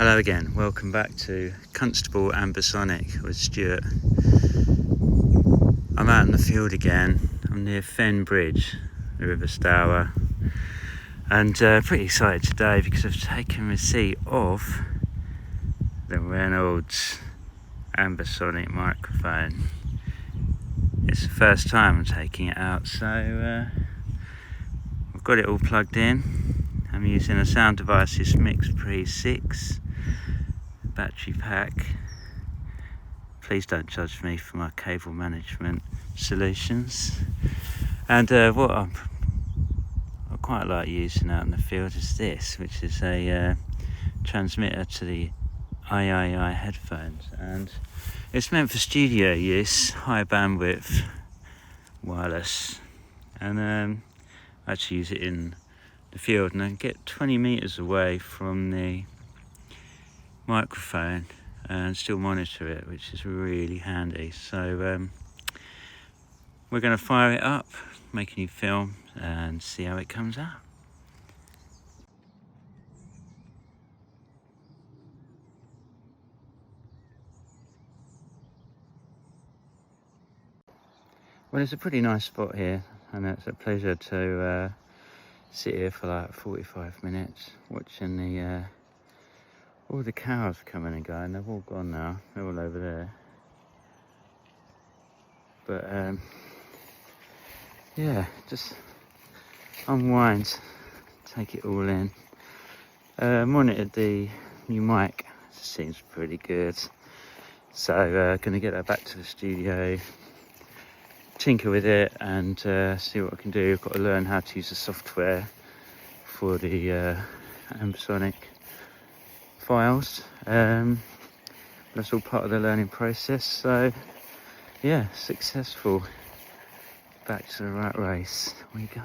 Hello again, welcome back to Constable Ambisonic with Stuart. I'm out in the field again. I'm near Fen Bridge, the River Stour, and pretty excited today because I've taken receipt of the Reynolds Ambisonic microphone. It's the first time I'm taking it out, so I've got it all plugged in. I'm using a Sound Devices Mix Pre 6 battery pack. Please don't judge me for my cable management solutions. And what I quite like using out in the field is this, which is a transmitter to the III headphones, and it's meant for studio use, high bandwidth, wireless, and I actually use it in the field, and I can get 20 meters away from the microphone and still monitor it, which is really handy. So we're going to fire it up, make a new film, and see how it comes out. Well, it's a pretty nice spot here, and it's a pleasure to sit here for like 45 minutes watching the all the cows coming and going. They've all gone now, they're all over there, but yeah, just unwind, take it all in. Monitored the new mic, seems pretty good, so gonna get that back to the studio, tinker with it, and see what I can do. I've got to learn how to use the software for the Ambisonic files. That's all part of the learning process, so yeah, successful. Back to the rat race we go.